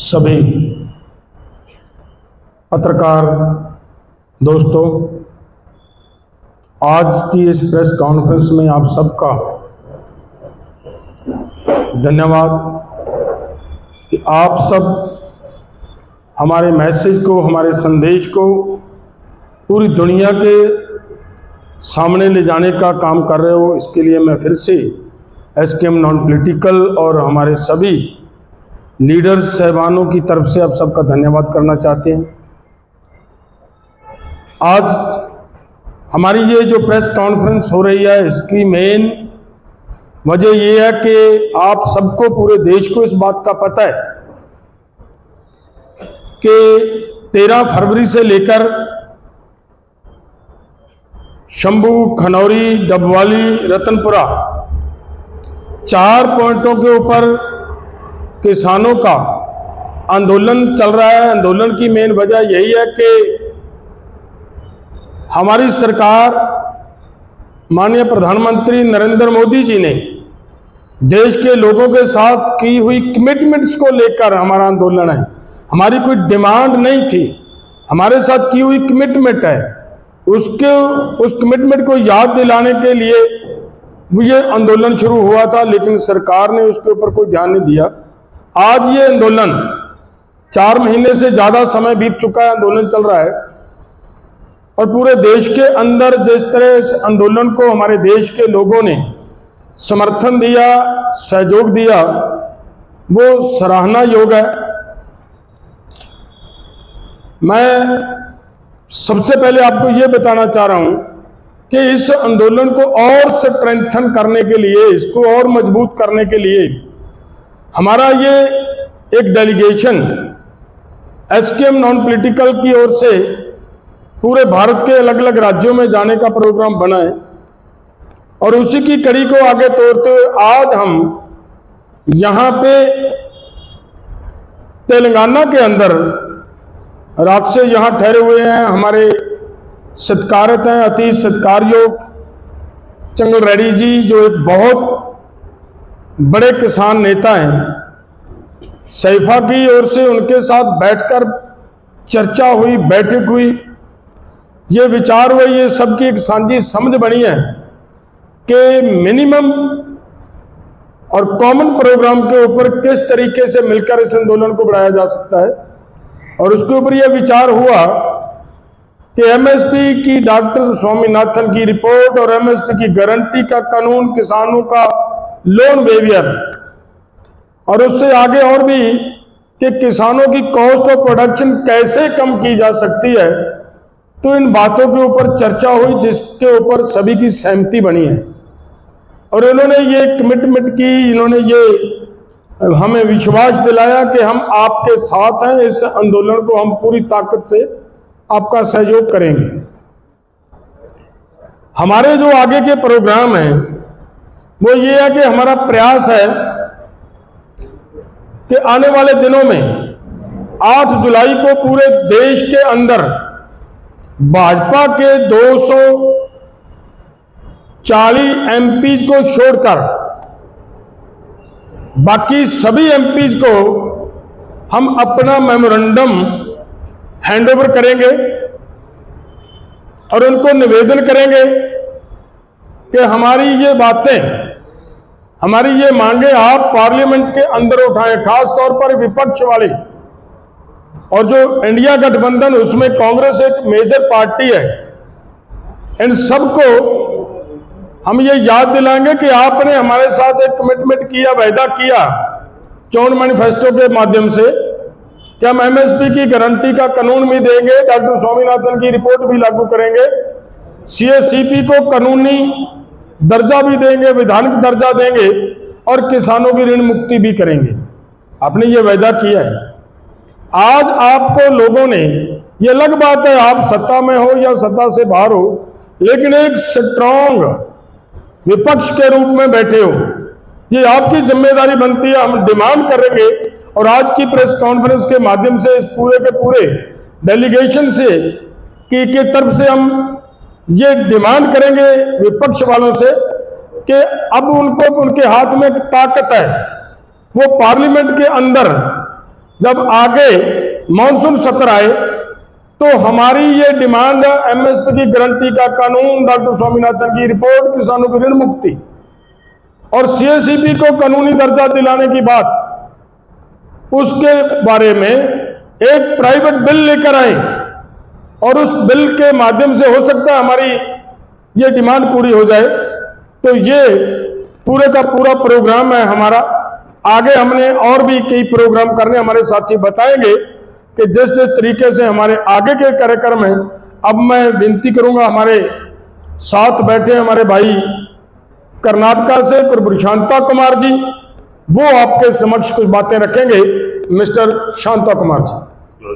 सभी पत्रकार दोस्तों, आज की इस प्रेस कॉन्फ्रेंस में आप सबका धन्यवाद कि आप सब हमारे मैसेज को, हमारे संदेश को पूरी दुनिया के सामने ले जाने का काम कर रहे हो। इसके लिए मैं फिर से एसकेएम नॉन पॉलिटिकल और हमारे सभी लीडर्स साहबानों की तरफ से आप सबका धन्यवाद करना चाहते हैं। आज हमारी ये जो प्रेस कॉन्फ्रेंस हो रही है, इसकी मेन वजह ये है कि आप सबको, पूरे देश को इस बात का पता है कि 13 फरवरी से लेकर शंभू, खनौरी, डबवाली, रतनपुरा 4 पॉइंटों के ऊपर किसानों का आंदोलन चल रहा है। आंदोलन की मेन वजह यही है कि हमारी सरकार, माननीय प्रधानमंत्री नरेंद्र मोदी जी ने देश के लोगों के साथ की हुई कमिटमेंट्स को लेकर हमारा आंदोलन है। हमारी कोई डिमांड नहीं थी, हमारे साथ की हुई कमिटमेंट है। उस कमिटमेंट को याद दिलाने के लिए ये आंदोलन शुरू हुआ था, लेकिन सरकार ने उसके ऊपर कोई ध्यान नहीं दिया। आज ये आंदोलन 4 महीने से ज्यादा समय बीत चुका है, आंदोलन चल रहा है और पूरे देश के अंदर जिस तरह इस आंदोलन को हमारे देश के लोगों ने समर्थन दिया, सहयोग दिया, वो सराहना योग्य है। मैं सबसे पहले आपको ये बताना चाह रहा हूं कि इस आंदोलन को और स्ट्रेंथन करने के लिए, इसको और मजबूत करने के लिए हमारा ये एक डेलीगेशन एसकेएम नॉन पॉलिटिकल की ओर से पूरे भारत के अलग अलग राज्यों में जाने का प्रोग्राम बना है और उसी की कड़ी को आगे तोड़ते हुए आज हम यहां पे तेलंगाना के अंदर रात से यहां ठहरे हुए हैं। हमारे सत्कारत हैं, अति सत्कारयोग चंगल रेड्डी जी, जो एक बहुत बड़े किसान नेता हैं। सैफा की ओर से उनके साथ बैठकर चर्चा हुई, बैठक हुई, ये विचार हुए, ये सबकी एक साझी समझ बनी है कि मिनिमम और कॉमन प्रोग्राम के ऊपर किस तरीके से मिलकर इस आंदोलन को बढ़ाया जा सकता है। और उसके ऊपर यह विचार हुआ कि एमएसपी की डॉक्टर स्वामीनाथन की रिपोर्ट और एमएसपी की गारंटी का कानून, किसानों का लोन वेवियर और उससे आगे और भी कि किसानों की कॉस्ट ऑफ प्रोडक्शन कैसे कम की जा सकती है, तो इन बातों के ऊपर चर्चा हुई जिसके ऊपर सभी की सहमति बनी है। और इन्होंने ये कमिटमेंट की, इन्होंने ये हमें विश्वास दिलाया कि हम आपके साथ हैं, इस आंदोलन को हम पूरी ताकत से आपका सहयोग करेंगे। हमारे जो आगे के प्रोग्राम हैं वो ये है कि हमारा प्रयास है कि आने वाले दिनों में 8 जुलाई को पूरे देश के अंदर भाजपा के 240 एमपीज को छोड़कर बाकी सभी एमपीज को हम अपना मेमोरेंडम हैंडओवर करेंगे और उनको निवेदन करेंगे कि हमारी ये बातें, हमारी ये मांगे आप पार्लियामेंट के अंदर उठाएं, खास तौर पर विपक्ष वाले। और जो इंडिया गठबंधन, उसमें कांग्रेस एक मेजर पार्टी है, इन सबको हम ये याद दिलाएंगे कि आपने हमारे साथ एक कमिटमेंट किया, वायदा किया चोन मैनिफेस्टो के माध्यम से कि हम एमएसपी की गारंटी का कानून भी देंगे, डॉक्टर स्वामीनाथन की रिपोर्ट भी लागू करेंगे, सीएससीपी को कानूनी दर्जा भी देंगे, विधानिक दर्जा देंगे और किसानों की ऋण मुक्ति भी करेंगे। आपने ये वायदा किया है। आज आपको लोगों ने, ये अलग बात है आप सत्ता में हो या सत्ता से बाहर हो, लेकिन एक स्ट्रांग विपक्ष के रूप में बैठे हो, ये आपकी जिम्मेदारी बनती है। हम डिमांड करेंगे और आज की प्रेस कॉन्फ्रेंस के माध्यम से इस पूरे के पूरे डेलीगेशन से की तरफ से हम ये डिमांड करेंगे विपक्ष वालों से कि अब उनको, उनके हाथ में ताकत है, वो पार्लियामेंट के अंदर जब आगे मानसून सत्र आए तो हमारी ये डिमांड एमएसपी की गारंटी का कानून, डॉक्टर स्वामीनाथन की रिपोर्ट, किसानों की ऋण मुक्ति और सीएसईबी को कानूनी दर्जा दिलाने की बात, उसके बारे में एक प्राइवेट बिल लेकर आए और उस बिल के माध्यम से हो सकता है हमारी ये डिमांड पूरी हो जाए। तो ये पूरे का पूरा प्रोग्राम है हमारा। आगे हमने और भी कई प्रोग्राम करने, हमारे साथी बताएंगे कि जिस जिस तरीके से हमारे आगे के कार्यक्रम हैं। अब मैं विनती करूंगा, हमारे साथ बैठे हमारे भाई कर्नाटका से प्रभु शांता कुमार जी, वो आपके समक्ष कुछ बातें रखेंगे। मिस्टर शांता कुमार जी।